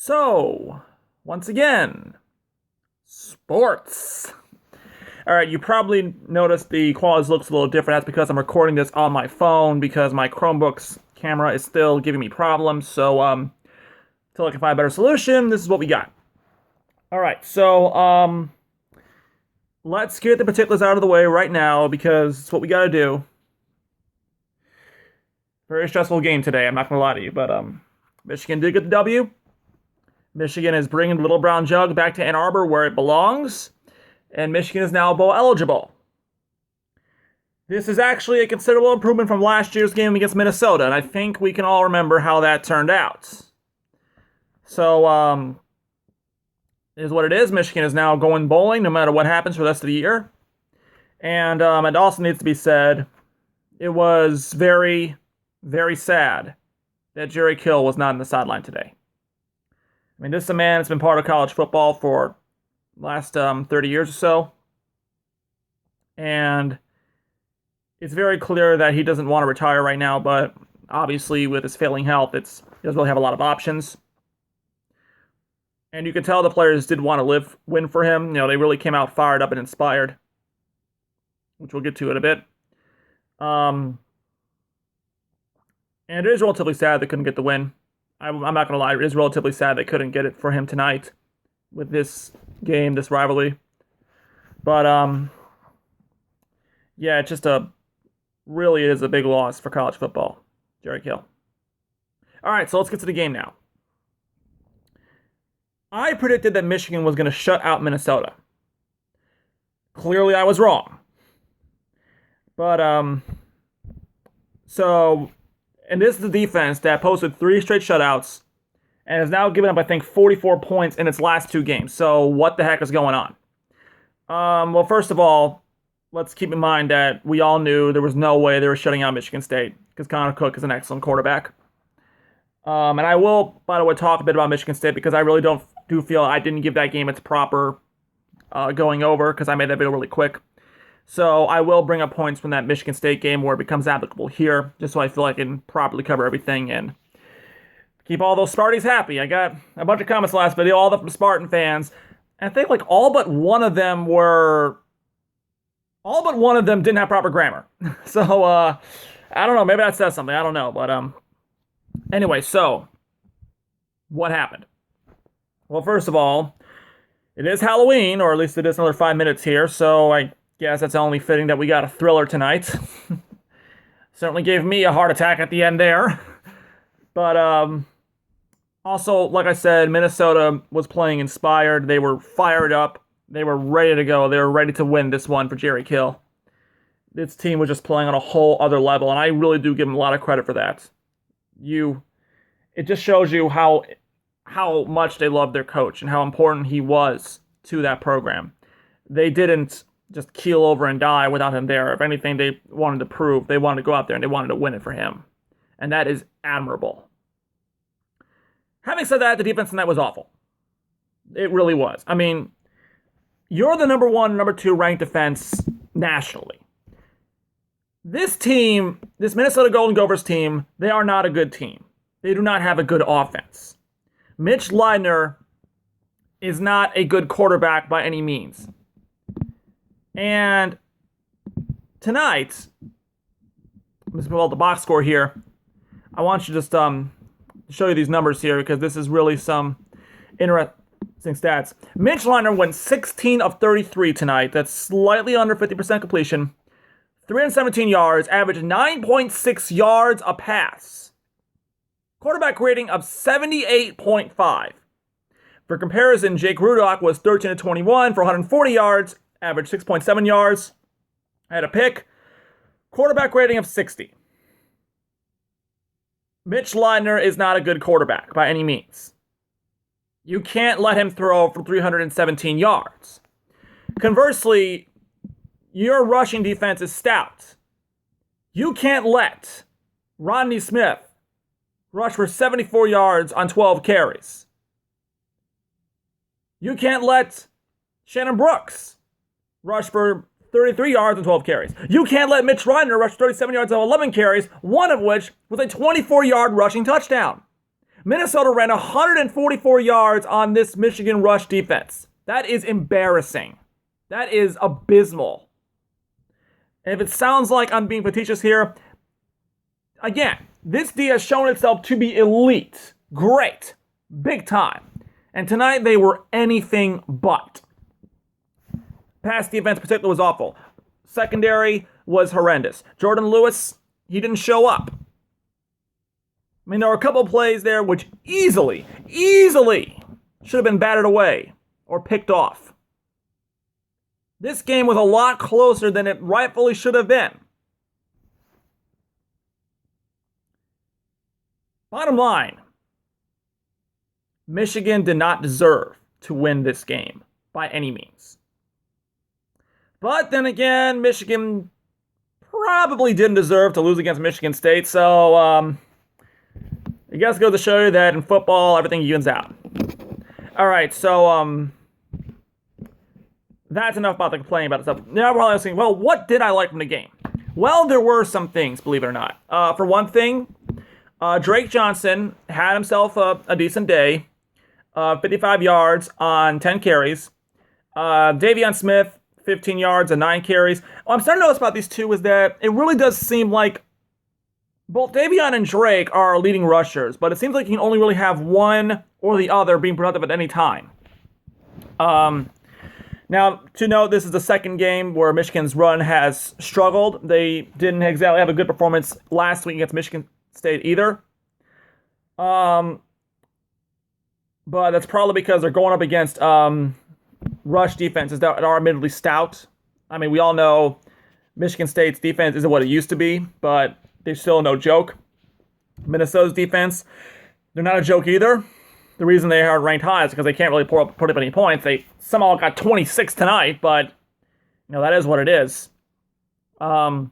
So, once again, sports. All right, you probably noticed the quality looks a little different. That's because I'm recording this on my phone because my Chromebook's camera is still giving me problems. So, until I can find a better solution, this is what we got. All right, so let's get the particulars out of the way right now because it's what we got to do. Very stressful game today. I'm not gonna lie to you, but Michigan did get the W. Michigan is bringing Little Brown Jug back to Ann Arbor where it belongs, and Michigan is now bowl eligible. This is actually a considerable improvement from last year's game against Minnesota, and I think we can all remember how that turned out. So, it is what it is. Michigan is now going bowling no matter what happens for the rest of the year. And it also needs to be said, it was very, very sad that Jerry Kill was not on the sideline today. I mean, this is a man that's been part of college football for the last 30 years or so. And it's very clear that he doesn't want to retire right now, but obviously with his failing health, he doesn't really have a lot of options. And you can tell the players did want to win for him. You know, they really came out fired up and inspired, which we'll get to in a bit. And it is relatively sad they couldn't get the win. I'm not going to lie, it is relatively sad they couldn't get it for him tonight with this game, this rivalry. But, yeah, it really is a big loss for college football, Jerry Kill. All right, so let's get to the game now. I predicted that Michigan was going to shut out Minnesota. Clearly, I was wrong. But, and this is the defense that posted 3 straight shutouts and has now given up, I think, 44 points in its last 2 games. So what the heck is going on? Well, first of all, let's keep in mind that we all knew there was no way they were shutting out Michigan State because Connor Cook is an excellent quarterback. And I will, by the way, talk a bit about Michigan State because I really do feel I didn't give that game its proper going over because I made that video really quick. So I will bring up points from that Michigan State game where it becomes applicable here, just so I feel I can properly cover everything and keep all those Sparties happy. I got a bunch of comments last video, all the Spartan fans, and I think like all but one of them didn't have proper grammar. So I don't know, maybe that says something. I don't know, but anyway, so what happened? Well, first of all, it is Halloween, or at least it is another 5 minutes here, so I guess that's only fitting that we got a thriller tonight. Certainly gave me a heart attack at the end there. But also, like I said, Minnesota was playing inspired. They were fired up. They were ready to go. They were ready to win this one for Jerry Kill. This team was just playing on a whole other level, and I really do give them a lot of credit for that. It just shows you how much they love their coach and how important he was to that program. They didn't just keel over and die without him there. If anything, they wanted to prove. They wanted to go out there and they wanted to win it for him. And that is admirable. Having said that, the defense tonight was awful. It really was. I mean, you're the number 1, number 2 ranked defense nationally. This team, this Minnesota Golden Gophers team, they are not a good team. They do not have a good offense. Mitch Leidner is not a good quarterback by any means. And tonight, let's pull out the box score here. I want you to just show you these numbers here because this is really some interesting stats. Mitch Leidner went 16 of 33 tonight. That's slightly under 50% completion. 317 yards, averaged 9.6 yards a pass. Quarterback rating of 78.5. For comparison, Jake Rudock was 13 of 21 for 140 yards, averaged 6.7 yards, had a pick, quarterback rating of 60. Mitch Leidner is not a good quarterback by any means. You can't let him throw for 317 yards. Conversely, your rushing defense is stout. You can't let Rodney Smith rush for 74 yards on 12 carries. You can't let Shannon Brooks rush for 33 yards and 12 carries. You can't let Mitch Leidner rush 37 yards on 11 carries, one of which was a 24-yard rushing touchdown. Minnesota ran 144 yards on this Michigan rush defense. That is embarrassing. That is abysmal. And if it sounds like I'm being facetious here, again, this D has shown itself to be elite. Great. Big time. And tonight they were anything but. Pass defense in particular was awful. Secondary was horrendous. Jordan Lewis, he didn't show up. I mean, there were a couple of plays there which easily should have been batted away or picked off. This game was a lot closer than it rightfully should have been. Bottom line, Michigan did not deserve to win this game by any means. But then again, Michigan probably didn't deserve to lose against Michigan State, so I guess it goes to show you that in football, everything evens out. All right, so that's enough about the complaining about stuff. Now we're all asking, well, what did I like from the game? Well, there were some things, believe it or not. For one thing, Drake Johnson had himself a decent day. 55 yards on 10 carries. Davion Smith, 15 yards and 9 carries. What I'm starting to notice about these two is that it really does seem like both Davion and Drake are leading rushers, but it seems like you can only really have one or the other being productive at any time. Now, to note, this is the second game where Michigan's run has struggled. They didn't exactly have a good performance last week against Michigan State either. But that's probably because they're going up against rush defenses that are admittedly stout. I mean, we all know Michigan State's defense isn't what it used to be, but they're still no joke. Minnesota's defense, they're not a joke either. The reason they are ranked high is because they can't really put up any points. They somehow got 26 tonight, but you know that is what it is. But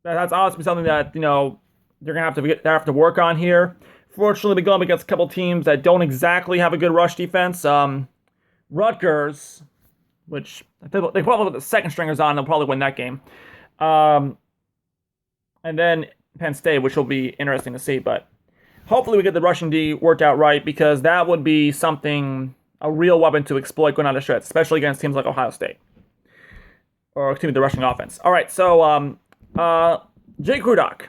that's obviously something that they're gonna have to work on here. Fortunately, we go up against a couple teams that don't exactly have a good rush defense. Rutgers, which they probably put the second stringers on, they'll probably win that game. And then Penn State, which will be interesting to see. But hopefully we get the rushing D worked out right, because that would be a real weapon to exploit going down the stretch, especially against teams like Ohio State. Or, excuse me, the rushing offense. All right, so Jake Rudock,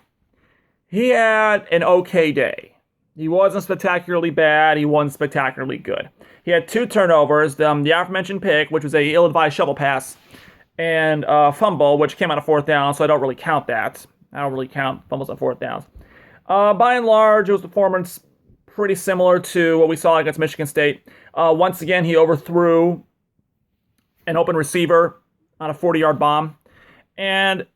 he had an okay day. He wasn't spectacularly bad. He wasn't spectacularly good. He had 2 turnovers, the aforementioned pick, which was a ill-advised shovel pass, and fumble, which came out of 4th down, so I don't really count that. I don't really count fumbles on 4th downs. By and large, it was a performance pretty similar to what we saw against Michigan State. Once again, he overthrew an open receiver on a 40-yard bomb. And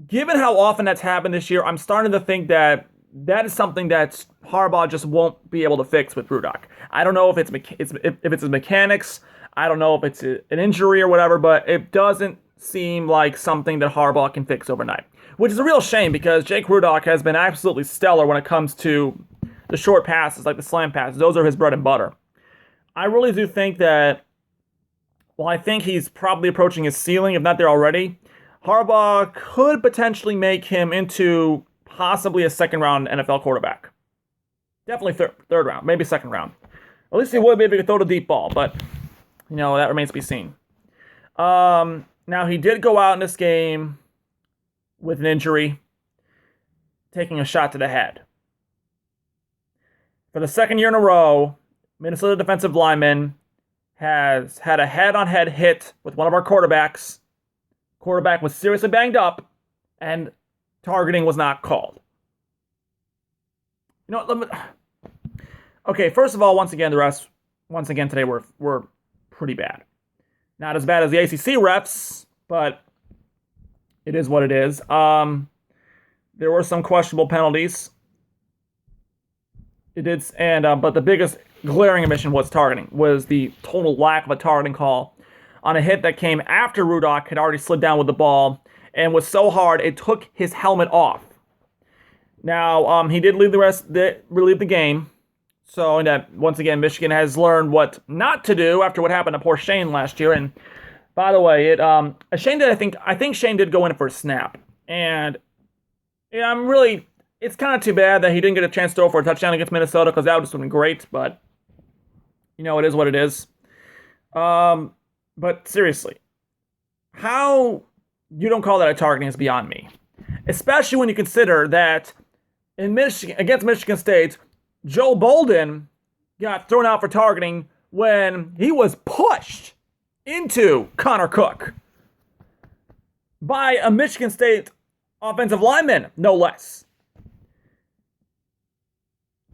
given how often that's happened this year, I'm starting to think that is something that Harbaugh just won't be able to fix with Rudock. I don't know if it's his mechanics. I don't know if it's an injury or whatever, but it doesn't seem like something that Harbaugh can fix overnight. Which is a real shame, because Jake Rudock has been absolutely stellar when it comes to the short passes, like the slam passes. Those are his bread and butter. I really do think that, well, I think he's probably approaching his ceiling, if not there already. Harbaugh could potentially make him into possibly a second-round NFL quarterback. Definitely third round, maybe second round. At least he would be able to throw the deep ball, but that remains to be seen. Now, he did go out in this game with an injury, taking a shot to the head. For the second year in a row, Minnesota defensive lineman has had a head-on-head hit with one of our quarterbacks. Quarterback was seriously banged up, and targeting was not called. Okay, first of all, once again today were pretty bad. Not as bad as the ACC refs, but it is what it is. There were some questionable penalties. It did, but the biggest glaring omission was the total lack of a targeting call on a hit that came after Rudock had already slid down with the ball and was so hard it took his helmet off. Now, he did relieve the game. So that once again, Michigan has learned what not to do after what happened to poor Shane last year. And by the way, I think Shane did go in for a snap, and I'm really it's kind of too bad that he didn't get a chance to throw for a touchdown against Minnesota because that would just have been great. But it is what it is. But seriously, how you don't call that a targeting is beyond me. Especially when you consider that in Michigan against Michigan State, Joe Bolden got thrown out for targeting when he was pushed into Connor Cook by a Michigan State offensive lineman, no less.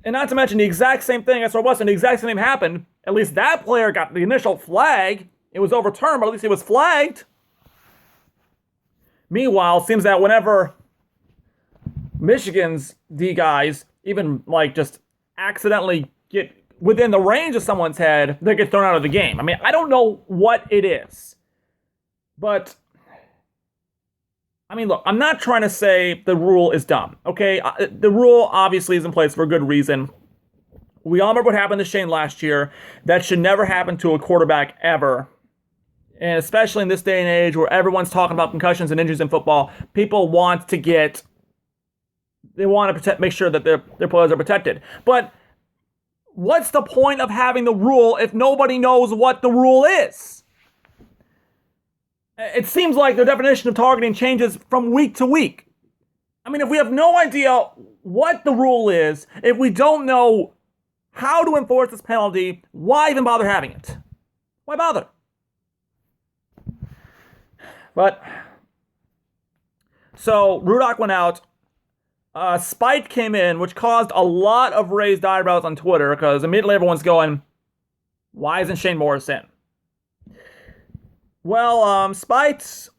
And not to mention the exact same thing as Northwestern, the exact same thing happened. At least that player got the initial flag. It was overturned, but at least he was flagged. Meanwhile, it seems that whenever Michigan's D guys even just accidentally get within the range of someone's head, they get thrown out of the game. I mean, I don't know what it is. But, I mean, look, I'm not trying to say the rule is dumb, okay? The rule obviously is in place for a good reason. We all remember what happened to Shane last year. That should never happen to a quarterback ever. And especially in this day and age where everyone's talking about concussions and injuries in football, people want to make sure that their players are protected. But what's the point of having the rule if nobody knows what the rule is? It seems like the definition of targeting changes from week to week. I mean, if we have no idea what the rule is, if we don't know how to enforce this penalty, why even bother having it? Why bother? But, so, Rudock went out. Spite came in, which caused a lot of raised eyebrows on Twitter, because immediately everyone's going, why isn't Shane Morris in? Well, Spite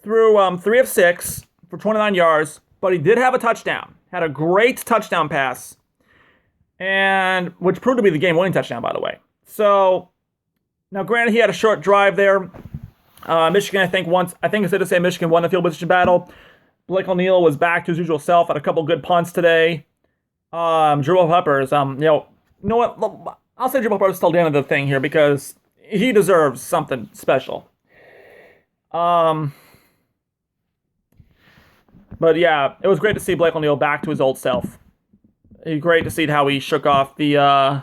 threw 3 of 6 for 29 yards, but he did have a touchdown. Had a great touchdown pass, and which proved to be the game-winning touchdown, by the way. So, now granted, he had a short drive there. Michigan, I think instead of saying Michigan won the field position battle, Blake O'Neal was back to his usual self, had a couple good punts today. Jabril Peppers, you know what? I'll say Jabril Peppers till the end of the thing here because he deserves something special. But yeah, it was great to see Blake O'Neal back to his old self. It was great to see how he shook off the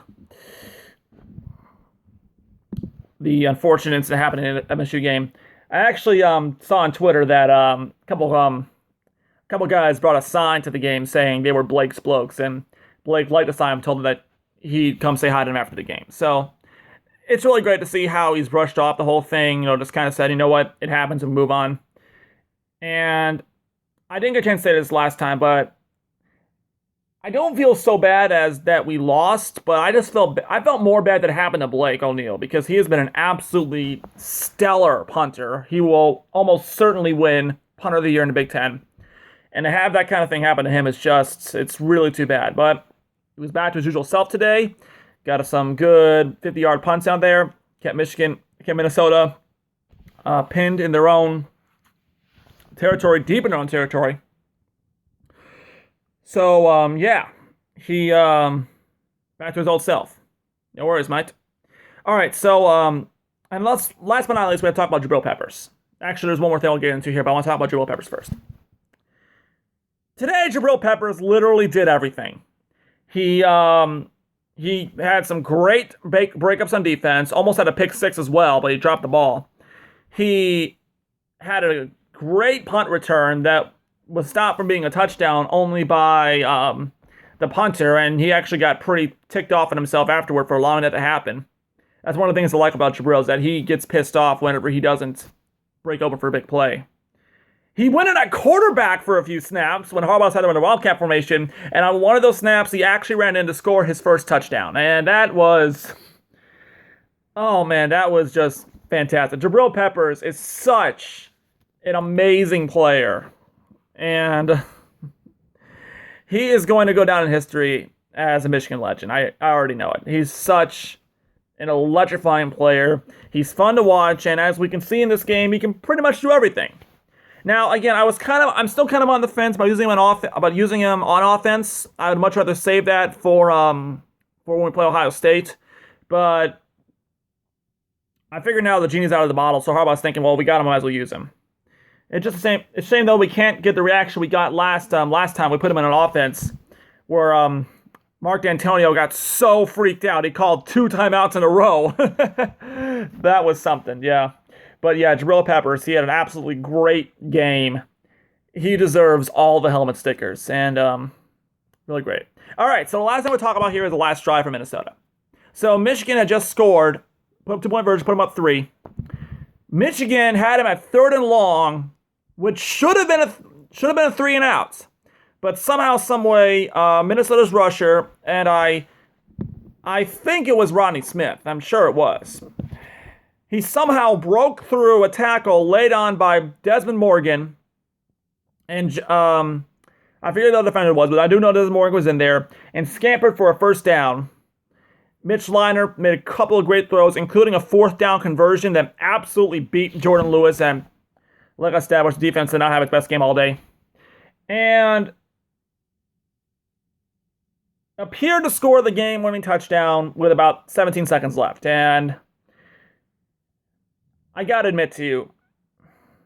unfortunate incident happening in the MSU game. I actually saw on Twitter that a couple guys brought a sign to the game saying they were Blake's blokes, and Blake liked the sign and told them that he'd come say hi to them after the game. So it's really great to see how he's brushed off the whole thing, just kind of said, you know what, it happens and move on. And I didn't get a chance to say this last time, but I don't feel so bad as that we lost, but I felt more bad that it happened to Blake O'Neal because he has been an absolutely stellar punter. He will almost certainly win Punter of the Year in the Big Ten. And to have that kind of thing happen to him it's really too bad. But he was back to his usual self today. Got us some good 50-yard punts out there. Kept Minnesota pinned in their own territory, deep in their own territory. So, yeah, he, back to his old self. No worries, mate. All right, so, and last but not least, we have to talk about Jabril Peppers. Actually, there's one more thing I'll get into here, but I want to talk about Jabril Peppers first. Today, Jabril Peppers literally did everything. He had some great breakups on defense, almost had a pick 6 as well, but he dropped the ball. He had a great punt return that was stopped from being a touchdown only by the punter, and he actually got pretty ticked off at himself afterward for allowing that to happen. That's one of the things I like about Jabril is that he gets pissed off whenever he doesn't break open for a big play. He went in at quarterback for a few snaps when Harbaugh's had him in a wildcat formation, and on one of those snaps, he actually ran in to score his first touchdown. And that was just fantastic. Jabril Peppers is such an amazing player. And he is going to go down in history as a Michigan legend. I already know it. He's such an electrifying player. He's fun to watch, and as we can see in this game, he can pretty much do everything. Now, again, I'm still kind of on the fence about using him on offense. I would much rather save that for when we play Ohio State. But I figure now the genie's out of the bottle, so Harbaugh's thinking, well, we got him, I might as well use him. It's just the same. It's a shame though we can't get the reaction we got last time we put him in an offense where Mark D'Antonio got so freaked out he called 2 timeouts in a row. That was something, yeah. But yeah, Jabril Peppers, he had an absolutely great game. He deserves all the helmet stickers, and really great. All right, so the last thing we'll talk about here is the last drive for Minnesota. So Michigan had just scored, put up 2-point version, put them up 3. Michigan had him at 3rd and long, which should have been a 3 and outs. But somehow, some way, Minnesota's rusher, and I think it was Rodney Smith. I'm sure it was. He somehow broke through a tackle laid on by Desmond Morgan, and I forget who the defender was, but I do know Desmond Morgan was in there, and scampered for a first down. Mitch Liner made a couple of great throws, including a 4th down conversion that absolutely beat Jordan Lewis, and like I established, the defense did not have its best game all day. And appeared to score the game-winning touchdown with about 17 seconds left. And I gotta admit to you,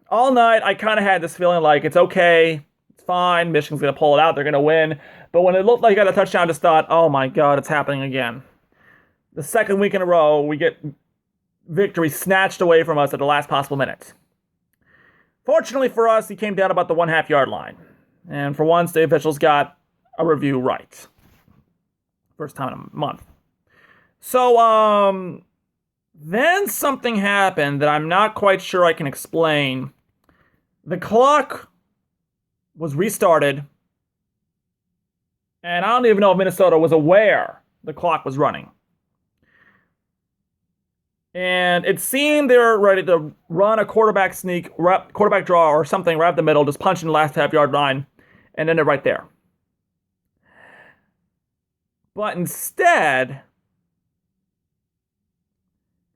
all night I kind of had this feeling like it's okay, it's fine, Michigan's gonna pull it out, they're gonna win. But when it looked like he got a touchdown, I just thought, oh my god, it's happening again. The second week in a row, we get victory snatched away from us at the last possible minute. Fortunately for us, he came down about the 1.5 yard line. And for once, the officials got a review right. First time in a month. So, then something happened that I'm not quite sure I can explain. The clock was restarted, and I don't even know if Minnesota was aware the clock was running. And it seemed they were ready to run a quarterback sneak, quarterback draw or something right up the middle, just punch in the last half-yard line, and end it right there. But instead,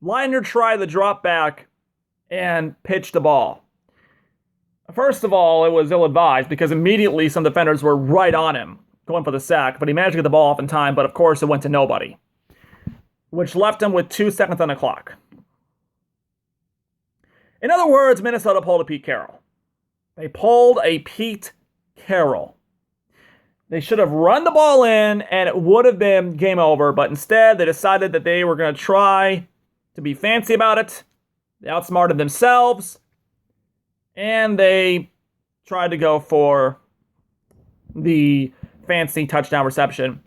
Liner tried the drop back and pitched the ball. First of all, it was ill-advised because immediately some defenders were right on him, going for the sack, but he managed to get the ball off in time, but of course it went to nobody, which left him with 2 seconds on the clock. In other words, Minnesota pulled a Pete Carroll. They pulled a Pete Carroll. They should have run the ball in, and it would have been game over, but instead they decided that they were going to try to be fancy about it. They outsmarted themselves, and they tried to go for the fancy touchdown reception,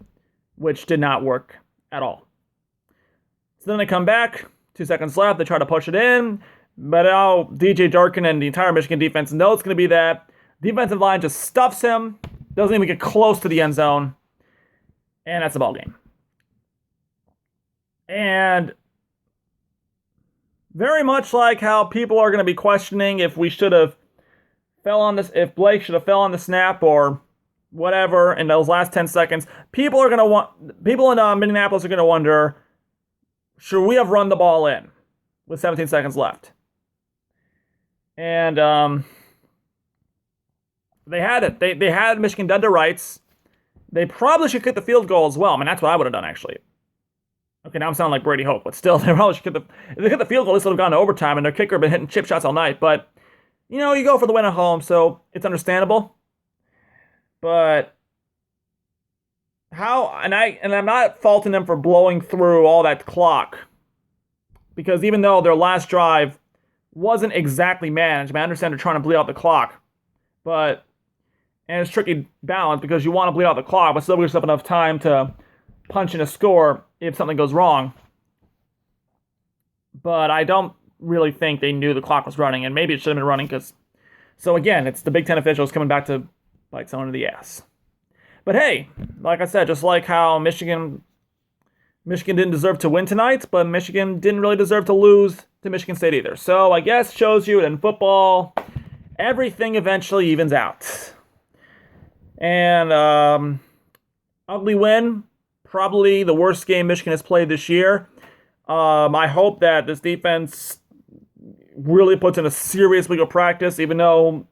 which did not work at all. So then they come back, 2 seconds left, they try to push it in, but now DJ Durkin and the entire Michigan defense know it's going to be that. Defensive line just stuffs him, doesn't even get close to the end zone, and that's the ball game. And very much like how people are going to be questioning if we should have fell on this, if Blake should have fell on the snap or whatever in those last 10 seconds, people in Minneapolis are going to wonder, should we have run the ball in with 17 seconds left? And they had it. They had Michigan dead to rights. They probably should kick the field goal as well. I mean, that's what I would have done, actually. Okay, now I'm sounding like Brady Hope, but still, they probably should if they hit the field goal, this would have gone to overtime, and their kicker had been hitting chip shots all night. But, you know, you go for the win at home, so it's understandable. But how, and I'm not faulting them for blowing through all that clock, because even though their last drive wasn't exactly managed, I understand they're trying to bleed out the clock, and it's tricky balance because you want to bleed out the clock, but still give yourself enough time to punch in a score if something goes wrong. But I don't really think they knew the clock was running, and maybe it should have been running because, so again, it's the Big Ten officials coming back to bite someone in the ass. But hey, like I said, just like how Michigan didn't deserve to win tonight, but Michigan didn't really deserve to lose to Michigan State either. So I guess shows you that in football, everything eventually evens out. And ugly win. Probably the worst game Michigan has played this year. I hope that this defense really puts in a serious week of practice, even though,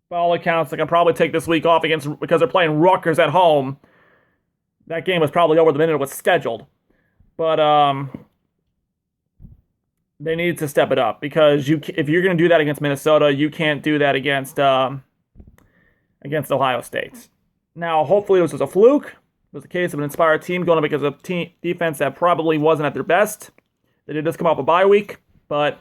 by all accounts, they can probably take this week off because they're playing Rutgers at home. That game was probably over the minute it was scheduled. But they need to step it up because if you're going to do that against Minnesota, you can't do that against Ohio State. Now, hopefully, this was a fluke. It was a case of an inspired team going up against a team defense that probably wasn't at their best. They did just come off a bye week, but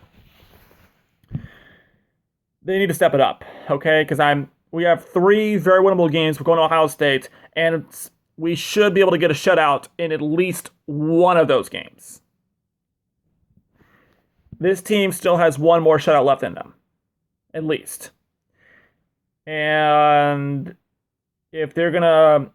they need to step it up, okay? Because we have 3 very winnable games. We're going to Ohio State, and we should be able to get a shutout in at least one of those games. This team still has one more shutout left in them, at least. And if they're going to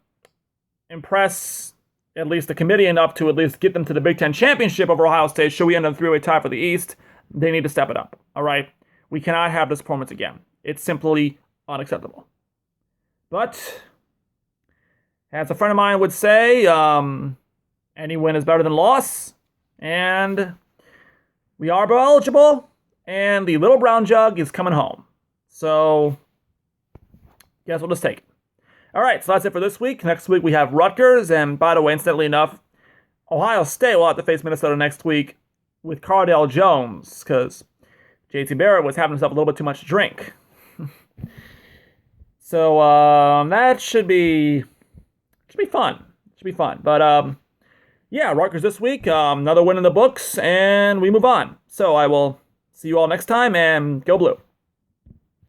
impress at least the committee enough to at least get them to the Big Ten championship over Ohio State, should we end up 3-way tie for the East, they need to step it up, all right? We cannot have this performance again. It's simply unacceptable. But, as a friend of mine would say, any win is better than loss. And we are eligible, and the Little Brown Jug is coming home. So, guess we'll just take it. All right, so that's it for this week. Next week we have Rutgers, and by the way, incidentally enough, Ohio State will have to face Minnesota next week with Cardale Jones, because JT Barrett was having himself a little bit too much to drink. So that should be fun. Should be fun. But yeah, Rutgers this week, another win in the books, and we move on. So I will see you all next time, and go Blue.